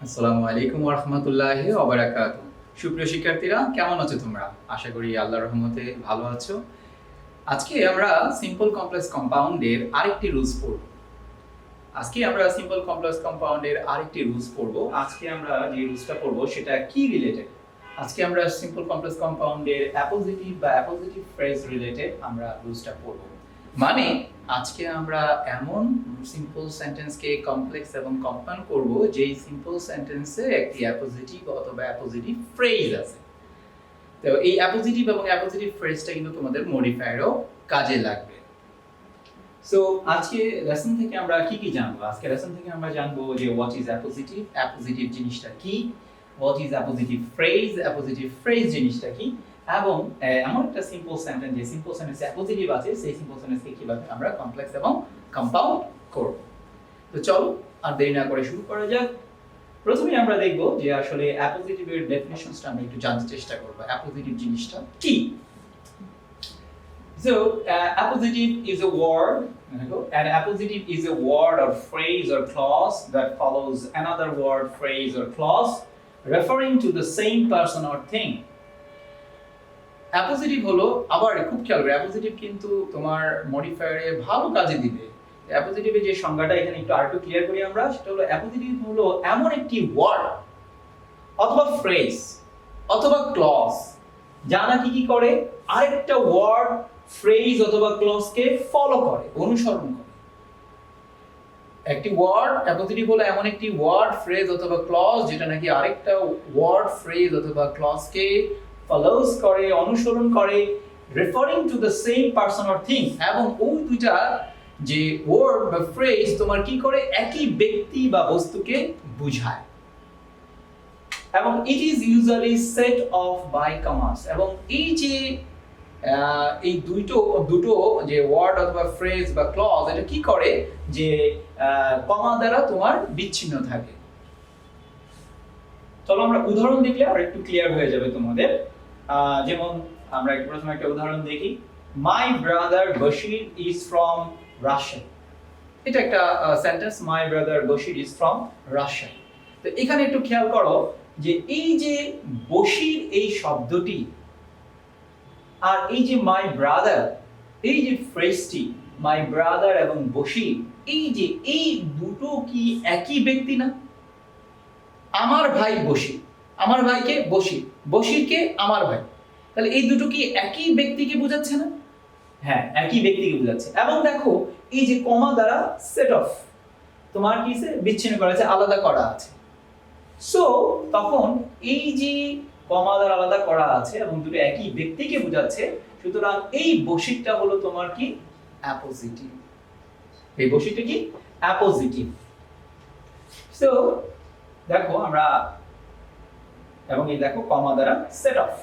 আসসালামু আলাইকুম ওয়া রাহমাতুল্লাহি ওয়া বারাকাতুহু। সুপ্রিয় শিক্ষার্থীরা, কেমন আছো তোমরা? আশা করি আল্লাহর রহমতে ভালো আছো। আজকে আমরা সিম্পল কমপ্লেক্স কম্পাউন্ডের আরেকটি রুলস পড়ব। আজকে আমরা যে রুলসটা পড়ব সেটা কি রিলেটেড? আজকে আমরা সিম্পল কমপ্লেক্স কম্পাউন্ডের অ্যাপোজিটিভ বা অ্যাপোজিটিভ ফ্রেজ রিলেটেড আমরা রুলসটা পড়ব। মানে আজকে আমরা এমন সিম্পল সেন্টেন্সকে কমপ্লেক্স এবং কম্পাউন্ড করব যেই সিম্পল সেন্টেন্সে একটি অ্যাপোজিটিভ অথবা অ্যাপোজিটিভ ফ্রেজ আছে। তো এই অ্যাপোজিটিভ এবং অ্যাপোজিটিভ ফ্রেজটা কিন্তু তোমাদের মডিফায়ারও কাজে লাগবে। সো আজকে লেসন থেকে আমরা কি জানবো? আজকে লেসন থেকে আমরা জানবো যে হোয়াট ইজ অ্যাপোজিটিভ, অ্যাপোজিটিভ জিনিসটা কি, হোয়াট ইজ অ্যাপোজিটিভ ফ্রেজ জিনিসটা কি, এবং এমন একটা সিম্পল সেন্টেন্স যে সিম্পল সেন্টেন্সে অ্যাপোজিটিভ আছে সেই সিম্পল সেন্টেন্সকে কিভাবে আমরা কমপ্লেক্স এবং কম্পাউন্ড করব। তো চলো আর দেরি না করে শুরু করা যাক। প্রথমে আমরা দেখব যে আসলে অ্যাপোজিটিভের ডেফিনিশনসটা আমরা একটু জানতে চেষ্টা করব। অ্যাপোজিটিভ জিনিসটা কি? So, appositive is a word, an appositive is a word or phrase or clause that follows another word, phrase or clause referring to the same person or thing. Appositive হলো, আবার খুব খেয়াল করে, অ্যাপোজিটিভ কিন্তু তোমার মডিফায়ারে ভালো কাজে দিবে। অ্যাপোজিটিভের যে সংজ্ঞাটা এখানে একটু আরেকটু ক্লিয়ার করি আমরা, সেটা হলো অ্যাপোজিটিভ হলো এমন একটি ওয়ার্ড অথবা ফ্রেজ অথবা ক্লজ যা নাকি কি করে আরেকটা ওয়ার্ড, ফ্রেজ অথবা ক্লজকে ফলো করে, অনুসরণ করে। একটি ওয়ার্ড অ্যাপোজিটিভ হলো এমন একটি ওয়ার্ড, ফ্রেজ অথবা ক্লজ যেটা নাকি আরেকটা ওয়ার্ড, ফ্রেজ অথবা ক্লজকে ফলোস করে, অনুসরণ করে, referring to the same person or thing, এবং ওই দুইটা যে ওয়ার্ড বা ফ্রেজ তোমার কি করে একই ব্যক্তি বা বস্তুকে বোঝায়। এবং it is usually set off by commas, এবং এই যে এই দুটো যে ওয়ার্ড অথবা ফ্রেজ বা ক্লজ এটা কি করে যে কমা দ্বারা তোমার বিচ্ছিন্ন থাকে। চলো আমরা উদাহরণ দেখলে আর একটু ক্লিয়ার হয়ে যাবে তোমাদের। যেমন আমরা প্রথমে একটা উদাহরণ দেখি। My brother Bashir is from Russia. এটা একটা sentence, my brother Bashir is from Russia. তো এখানে একটু খেয়াল করো যে এই যে বশির এই শব্দটি আর এই যে মাই ব্রাদার, এই যে ফ্রেজটি মাই ব্রাদার এবং বশির, এই দুটো কি একই ব্যক্তি না? আমার ভাই বশির, আমার ভাইকে বশির, বশিরকে আমার ভাই, তাহলে এই দুটো কি একই ব্যক্তিকে বোঝাচ্ছে না? হ্যাঁ, একই ব্যক্তিকে বোঝাচ্ছে। এবং দেখো এই যে কমা দ্বারা সেট অফ তোমার কি বিচ্ছিন্ন করা আছে, আলাদা করা আছে। সো তখন এই যে কমা দ্বারা আলাদা করা আছে এবং দুটো একই ব্যক্তিকে বোঝাচ্ছে, সুতরাং এই বশিরটা হলো তোমার কি অ্যাপোজিটিভ। এই বশিরটা কি অ্যাপোজিটিভ। সো দেখো আমরা, এবং এই দেখো কমা দ্বারা সেট অফ।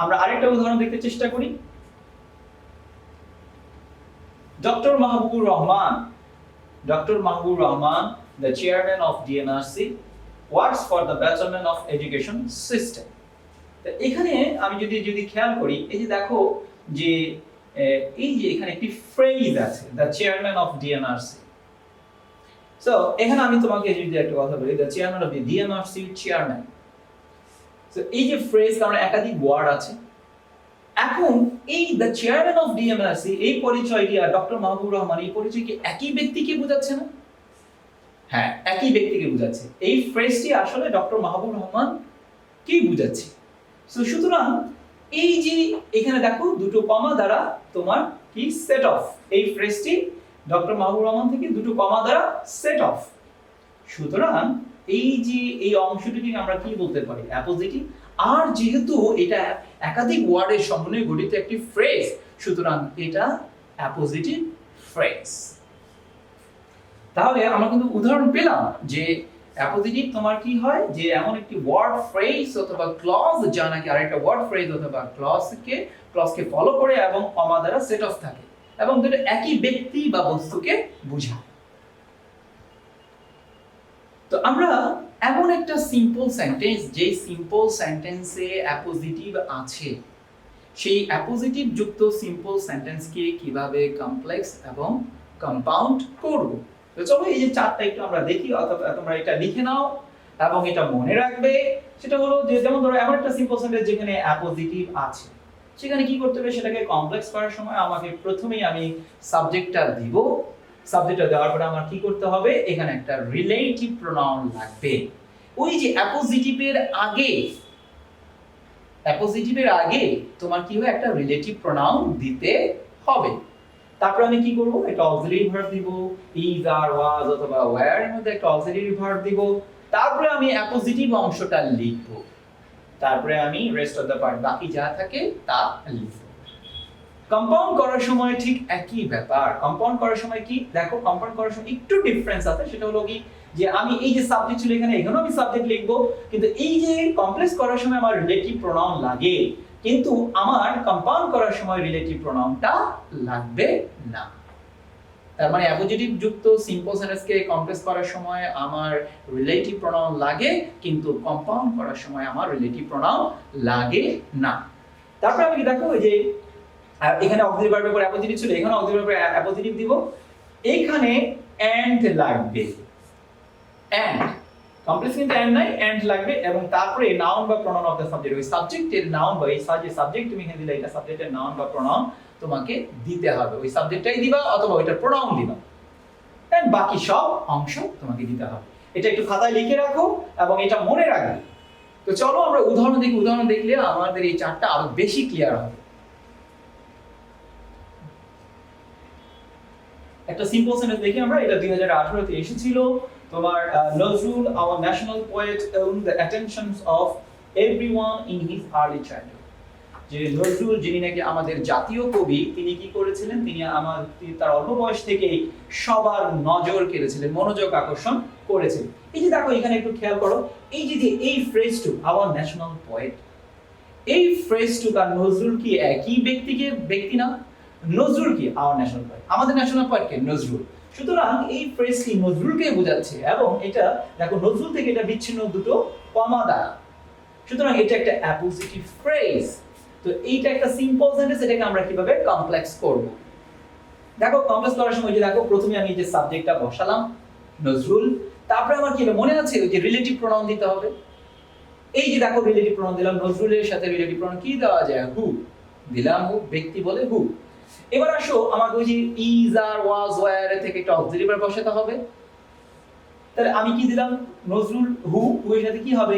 আমরা আরেকটা উদাহরণ দেখতে চেষ্টা করি। Doctor Mahbubur Rahman, the chairman of DNRC, works for the betterment of education system. তো এখানে আমি যদি খেয়াল করি, এই যে দেখো যে এই যে এখানে একটি ফ্রেজ আছে, the chairman of DNRC. So এখানে আমি তোমাকে যদি একটা কথা বলি, the chairman of the DNRC chairman. So এই যে ফ্রেজ, কারণ একাধিক ওয়ার্ড আছে, এখন এই দ্য চেয়ারম্যান অফ ডিএমআরসি এই পরিচয়টি আর ডক্টর মাহবুবুর রহমান এই পরিচয় কি একই ব্যক্তিকে বোঝাচ্ছে না? হ্যাঁ, একই ব্যক্তিকে বোঝাচ্ছে। এই ফ্রেজটি আসলে ডক্টর মাহবুবুর রহমান কি বোঝাচ্ছে। সো সুতরাং এই যে এখানে দেখো দুটো কমা দ্বারা তোমার কি সেট অফ, এই ফ্রেজটি ডক্টর মাহবুবুর রহমান থেকে দুটো কমা দ্বারা সেট অফ। সুতরাং এই যে এই অংশটিকে আমরা কি বলতে পারি? অ্যাপোজিটিভ। আর যেহেতু এটা একাধিক ওয়ার্ডের সমন্বয়ে গঠিত একটি ফ্রেজ, সুতরাং এটা অ্যাপোজিটিভ ফ্রেজ। তাহলে আমরা কিন্তু উদাহরণ পেলাম যে অ্যাপোজিটিভ তোমার কি হয়, যে এমন একটি ওয়ার্ড, ফ্রেজ অথবা ক্লজ যা নাকি আরেকটা ওয়ার্ড, ফ্রেজ অথবা ক্লজকে ফলো করে এবং কমা দ্বারা সেট অফ থাকে এবং দুটো একই ব্যক্তি বা বস্তুকে বোঝায়। তো আমরা এমন একটা সিম্পল সেন্টেন্স, যে সিম্পল সেন্টেন্সে অ্যাপোজিটিভ আছে, সেই অ্যাপোজিটিভ যুক্ত সিম্পল সেন্টেন্সকে কিভাবে কমপ্লেক্স এবং কম্পাউন্ড করব তো চলো এই যে চারটা একটু আমরা দেখি, অথবা তোমরা এটা লিখে নাও এবং এটা মনে রাখবে। সেটা হলো যে যেমন ধরো এমন একটা সিম্পল সেন্টেন্স যেখানে অ্যাপোজিটিভ আছে, সেখানে কি করতে হবে, সেটাকে কমপ্লেক্স করার সময় আমাকে প্রথমেই আমি সাবজেক্টটা দিব। সাবজেক্টটা দেওয়ার পরে আমার কি করতে হবে, এখানে একটা রিলেটিভ প্রোনাউন লাগবে। ওই যে অ্যাপোজিটিভের আগে তোমার কি হয়, একটা রিলেটিভ প্রোনাউন দিতে হবে। তারপর আমি কি করব, একটা অক্সিলারি ভার্ব দিব, ইজ আর ওয়াজ অথবা ওয়্যার এর মধ্যে একটা অক্সিলারি ভার্ব দিব। তারপরে আমি অ্যাপোজিটিভ অংশটা লিখব, তারপরে আমি রেস্ট অফ দ্য পার্ট বাকি যা থাকে তা লিখব। কম্পাউন্ড করার সময় ঠিক একই ব্যাপার। কম্পাউন্ড করার সময় কি দেখো, কম্পাউন্ড করার সময় একটু ডিফারেন্স আছে। সেটা হলো কি যে আমি এই যে সাবজেক্ট ছিল এখানে, এখানেও আমি সাবজেক্ট লিখবো, কিন্তু এই যে কমপ্লেক্স করার সময় আমার রিলেটিভ প্রোনাউন লাগে, কিন্তু আমার কম্পাউন্ড করার সময় রিলেটিভ প্রোনাউনটা লাগবে না। তার মানে অ্যাপোজিটিভ যুক্ত সিম্পল সেন্টেন্সকে কমপ্লেক্স করার সময় আমার রিলেটিভ প্রোনাউন লাগে, কিন্তু কম্পাউন্ড করার সময় আমার রিলেটিভ প্রোনাউন লাগে না। তারপর আমি কি দেখো, এই যে এখানে অক্সিলারি ভার্বের পর অ্যাপোজিটিভ ছিল, এখানে অক্সিলারি ভার্বের অ্যাপোজিটিভ দিব, এখানে এন্ড লাগবে। এন্ড কমপ্লেক্স কিন্তু এন্ড নাই, এন্ড লাগবে। এবং তারপরে নাউন বা প্রোনাউন অফ দ্য সাবজেক্ট, ওই সাবজেক্টের নাউন বা এই সাবজেক্ট তুমি এখানে দিলে, এটা সাবজেক্টের নাউন বা প্রোনাউন তোমাকে দিতে হবে। ওই সাবজেক্টটাই দিবা অথবা ওইটার প্রোনাউন দিবা, এন্ড বাকি সব অংশ তোমাকে দিতে হবে। এটা একটু খাতায় লিখে রাখো এবং এটা মনে রাখবে। তো চলো আমরা উদাহরণ দেখি। উদাহরণ দেখলে আমাদের এই চারটা আরো বেশি ক্লিয়ার হবে। একটা সিম্পল সেন্টেন্স দেখি আমরা, এটা 2018 তে এসেছিল। তোমার Nazrul, our national poet, owned the attentions of everyone in his early childhood. যে নজরুল, যিনি নাকি আমাদের জাতীয় কবি, তিনি কি করেছিলেন, তিনি তার অল্প বয়স থেকেই সবার নজর কেড়েছিলেন, মনোযোগ আকর্ষণ করেছিলেন। এই যে দেখো এখানে একটু খেয়াল করো, এই যে এই ফ্রেজটুকু our national poet, এই ফ্রেজটুকু আর নজরুল কি একই ব্যক্তি না? নজরুল কি our national poet, আমাদের ন্যাশনাল পোয়েট কে নজরুল। সুতরাং এই ফ্রেজটি নজরুলকে বোঝাচ্ছে, এবং এটা দেখো নজরুল থেকে এটা বিচ্ছিন্ন দুটো কমা দ্বারা। সুতরাং এটা একটা অ্যাপোজিটিভ ফ্রেজ। তো এইটা একটা সিম্পল সেন্টেন্স, এটাকে আমরা কিভাবে কমপ্লেক্স করব? দেখো কমপ্লেক্স করার সময় যে দেখো প্রথমে আমি যে সাবজেক্টটা বসালাম নজরুল, তারপরে আমার কি মনে আছে যে রিলেটিভ প্রোনাউন দিতে হবে। এই যে দেখো রিলেটিভ প্রোনাউন দিলাম, নজরুলের সাথে রিলেটিভ প্রোনাউন কি দেওয়া যায়, হু দিলাম, হু ব্যক্তি বলে হু। এবার আসো আমাকে ওই যে ইজ আর ওয়াজ ওয়্যার থেকে একটা অক্সিলারি ভার্ব বসাতে হবে। তাহলে আমি কি দিলাম, নজরুল, হু এর সাথে কি হবে,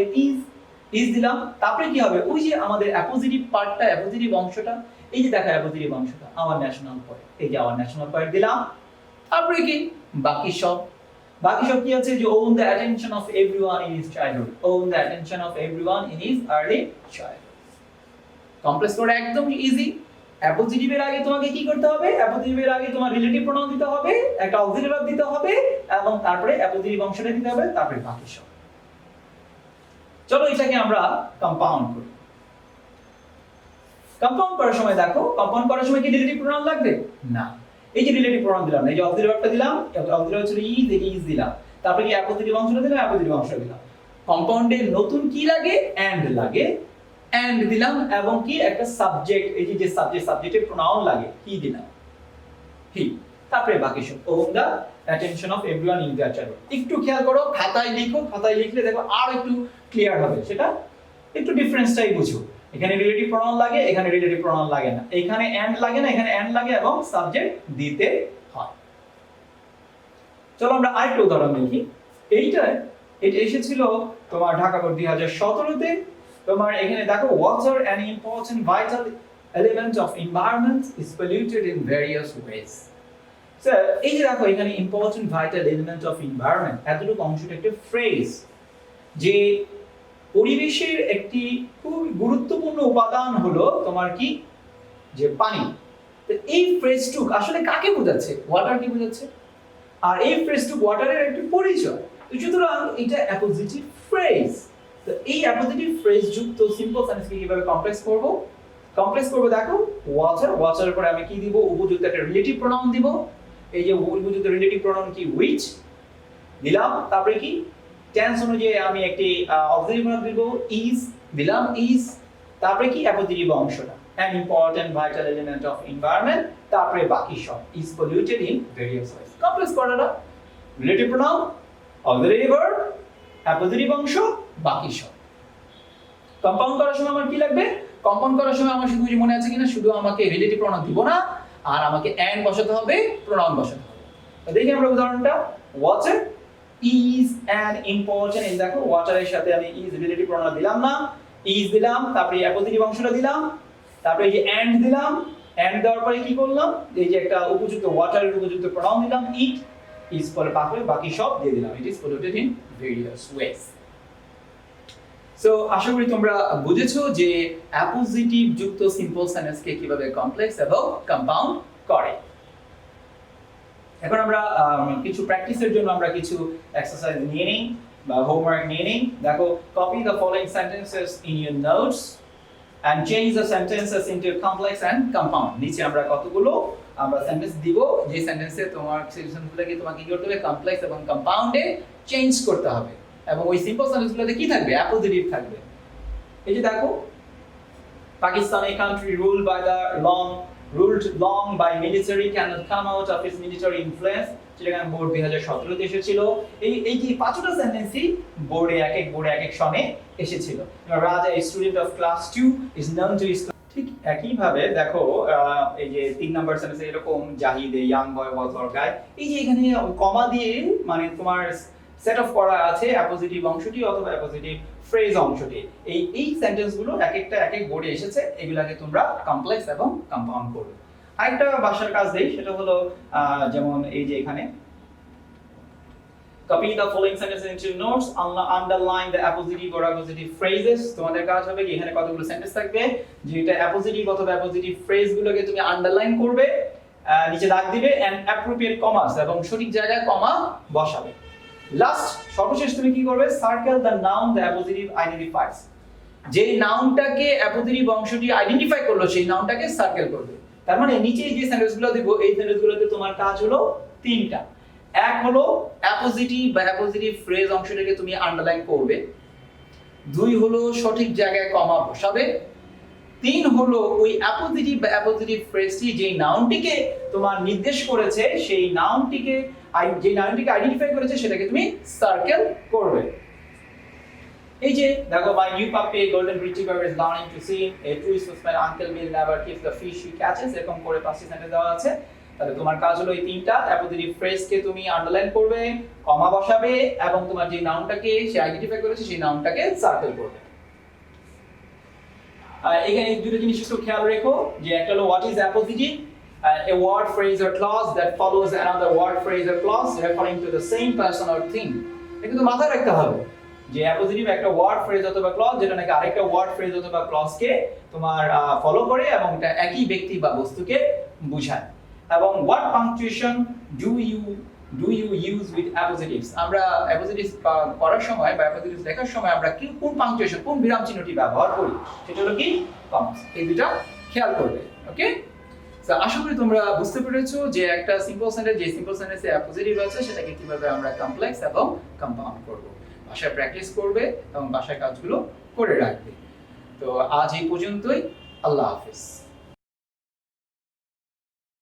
ইজ দিলাম। তারপরে কি হবে, ওই যে আমাদের অ্যাপোজিটিভ পার্টটা, অ্যাপোজিটিভ অংশটা, এই যে দেখো অ্যাপোজিটিভ অংশটা আমার ন্যাশনাল পোয়েট, এই যে আমার ন্যাশনাল পোয়েট দিলাম। তারপরে কি বাকি সব কি আছে, যে own the attention of everyone in his childhood, own the attention of everyone in his early childhood। Complex code একদম ইজি। অ্যাপোজিটিভের আগে তোমাকে কি করতে হবে, অ্যাপোজিটিভের আগে তোমার রিলেটিভ প্রোনাউন দিতে হবে, একটা অক্সিলারি ভার্ব দিতে হবে, এবং তারপরে অ্যাপোজিটিভ অংশটা দিতে হবে, তারপরে বাকি সব। চলো এটাকে আমরা কম্পাউন্ড করি। কম্পাউন্ড করার সময় দেখো, কম্পাউন্ড করার সময় কি রিলেটিভ প্রোনাউন লাগবে না। এই যে রিলেটিভ প্রোনাউন দিলাম, এই যে অক্সিলারি ভার্বটা দিলাম, অক্সিলারি ভার্ব ছিল ইজ, এই যে ইজ দিলাম, তারপরে কি অ্যাপোজিটিভ অংশটা দিলাম, অ্যাপোজিটিভ অংশটা দিলাম। কম্পাউন্ডে নতুন কি লাগে, এন্ড লাগে, এন্ড দিলাম, এবং কি একটা সাবজেক্ট, এই যে সাবজেক্টের প্রোনাউন লাগে, কি দিলাম, হি। তারপরে বাকি সব own the attention of everyone in their childhood। একটু খেয়াল করো, খাতায় লিখো, খাতায় লিখলে দেখো আর একটু ক্লিয়ার হবে, সেটা একটু ডিফারেন্সটাই বুঝো। এখানে রিলেটিভ প্রোনাউন লাগে, এখানে রিলেটিভ প্রোনাউন লাগে না, এখানে এন্ড লাগে না, এখানে এন্ড লাগে, এবং সাবজেক্ট দিতে হয়। চলো আমরা আরেকটা উদাহরণ দেখি। এটা এসেছিল তোমার ঢাকা বোর্ড 2017 তে। তোমার এখানে দেখো, water an important vital element of environment is polluted in various ways। Sir এই যে দেখো এখানে important vital element of environment, এতটুকু অংশটা একটা ফ্রেজ, যে পরিবেশের একটি খুব গুরুত্বপূর্ণ উপাদান হলো তোমার কি, যে পানি। তো এই ফ্রেজটুক আসলে কাকে বোঝাচ্ছে, ওয়াটারকে বোঝাচ্ছে, আর এই ফ্রেজটুক ওয়াটারের একটি পরিচয়। তো সুতরাং এটা অ্যাপোজিটিভ ফ্রেজ। তো এই অ্যাপোজিটিভ ফ্রেজ যুক্ত সিম্পল সেন্টেন্সকে কিভাবে কমপ্লেক্স করব? দেখো ওয়াটারের পরে আমি কি দিব, উপযুক্ত একটা রিলেটিভ প্রোনাউন দিব। এই যে উপযুক্ত রিলেটিভ প্রোনাউন কি, হুইচ দিলাম। তারপরে কি টেন্স অনুযায়ী আমি একটি অক্সিলারি ভার্ব দিব, ইজ দিলাম, ইজ। তারপরে কি অ্যাপোজিটিভ অংশটা, an important vital element of environment, তারপরে বাকি সব is polluted in various ways। Complex করাটা relative pronoun, auxiliary verb, appositive অংশ, বাকি সব। কম্পাউন্ড করার সময় আমার কি লাগবে? কম্পাউন্ড করার সময় আমার শুধু মনে আছে কিনা, শুধু আমাকে রিলেটিভ প্রোনাউন দিব না, আর আমাকে এন্ড বসাতে হবে, প্রোনাউন বসাতে হবে। তো দেখি আমরা উদাহরণটা। ওয়াটার ইজ অ্যান ইম্পর্টেন্ট, এই দেখো ওয়াটারের সাথে আমি ইজ রিলেটিভ প্রোনাউন দিলাম না, ইজ দিলাম, তারপরে অ্যাপোজিটিভ অংশটা দিলাম, তারপরে এই যে এন্ড দিলাম, এন্ড দেওয়ার পরে কি করলাম, এই যে একটা উপযুক্ত ওয়াটারের উপযুক্ত প্রোনাউন দিলাম, ইট ইজ পরে বাকি সব দিয়ে দিলাম। It is polluted in various ways. So আশা করি তোমরা বুঝেছো যে অ্যাপোজিটিভ যুক্ত সিম্পল সেন্টেন্সকে কিভাবে কমপ্লেক্স এবং কম্পাউন্ড করে। এখন আমরা কিছু প্র্যাকটিসের জন্য আমরা কিছু এক্সারসাইজ নিয়ে নিই বা হোমওয়ার্ক নিয়ে নিই। দেখো, copy the following sentences in your notes and change the sentences into complex and compound. নিচে আমরা কতগুলো আমরা সেন্টেন্স দিব, যে সেন্টেন্সে তোমার সিচুয়েশনগুলোকে তোমাকে কি করতে হবে, কমপ্লেক্স এবং কম্পাউন্ডে চেঞ্জ করতে হবে, এবং ওই সিম্পল সেন্টেন্সগুলোতে কি থাকবে, অ্যাপোজিটিভ থাকবে। এই যে দেখো, Pakistan, a country ruled long by military, cannot come out of its military influence. Chittagong board 2017 তে এসেছিল। এই যে পাঁচটা সেন্টেন্সই বোর্ডে এক এক সনে এসেছিল। রাজা, a student of class 2 is known to his, ঠিক একই ভাবে দেখো এই যে 3 নাম্বার সেন্টেন্সে এরকম Zahid, a young boy was or guy, এই যে এখানে কমা দিয়ে মানে তোমার সেট অফ করা আছে অ্যাপোজিটিভ অংশটি অথবা অ্যাপোজিটিভ ফ্রেজ অংশটি। এই সেন্টেন্সগুলো এক এক বোর্ডে এসেছে, এগুলাকে তোমরা কমপ্লেক্স এবং কম্পাউন্ড করবে। আরেকটা বাসার কাজ দেই, সেটা হলো যেমন এই যে এখানে copy the following sentences into notes, underline the appositive or appositive phrases. তোমাদের কাজ হবে কি, এখানে কতগুলো সেন্টেন্স থাকবে, যেটা অ্যাপোজিটিভ অথবা অ্যাপোজিটিভ ফ্রেজগুলোকে তুমি আন্ডারলাইন করবে, নিচে দাগ দিবে এন্ড অ্যাপ্রোপ্রিয়েট কমাস, এবং সঠিক জায়গায় কমা বসাবে। লাস্ট সর্বশেষ তুমি কি করবে, circle the noun the appositive identifies, যে নাউনটাকে অ্যাপোজিটিভ অংশটি আইডেন্টিফাই করলো সেই নাউনটাকে সার্কেল করবে। তার মানে নিচে যে সেন্টেন্সগুলো দেব, এই সেন্টেন্সগুলোতে তোমার কাজ হলো তিনটা। এক হলো অ্যাপোজিটিভ বা অ্যাপোজিটিভ ফ্রেজ অংশটাকে তুমি আন্ডারলাইন করবে, দুই হলো সঠিক জায়গায় কমা বসাবে, তিন হলো ওই অ্যাপোজিটিভ বা অ্যাপোজিটিভ ফ্রেজটি যে নাউনটিকে তোমার নির্দেশ করেছে সেই নাউনটিকে যে নাউনটিকে আইডেন্টিফাই করেছে সেটাকে তুমি সার্কেল করবে। এই যে দেখো, my new puppy a golden retriever is learning to swim, a true sportsman uncle will never keep the fish he catches, এরকম করে পাঁচটি সেন্টেন্স দেওয়া আছে। তাহলে তোমার কাজ হলো এই তিনটা অ্যাপোজিটিভ ফ্রেজকে তুমি আন্ডারলাইন করবে, কমা বসাবে, এবং তোমার যে নাউনটাকে সে আইডেন্টিফাই করেছে সেই নাউনটাকে সার্কেল করবে। এখানে দুটো জিনিস একটু খেয়াল রেখো, যে একটা হলো what is appositive, a word, phrase or clause that follows another word, phrase or clause referring to the same person or thing। এটা কিন্তু মাথায় রাখতে হবে যে অ্যাপোজিটিভ একটা ওয়ার্ড, ফ্রেজ অথবা ক্লজ যেটা নাকি আরেকটা ওয়ার্ড, ফ্রেজ অথবা ক্লজকে তোমার ফলো করে এবং এটা একই ব্যক্তি বা বস্তুকে বোঝায়। এবং what punctuation do you use with appositives, আমরা অ্যাপোজিটিভস পড়ার সময় বা অ্যাপোজিটিভস লেখার সময় আমরা কি কোন পাংচুয়েশন, কোন বিরাম চিহ্নটি ব্যবহার করি, সেটা হলো কি কমাস। এই দুটো খেয়াল করবে। ওকে, সো আশা করি তোমরা বুঝতে পেরেছো যে একটা সিম্পল সেন্টেন্স, যে সিম্পল সেন্টেন্সে অ্যাপোজিটিভ আছে সেটাকে কিভাবে আমরা কমপ্লেক্স এবং কম্পাউন্ড করব। বাসায় প্র্যাকটিস করবে এবং বাসায় কাজগুলো করে রাখবে। তো আজ এই পর্যন্তই, আল্লাহ হাফেজ।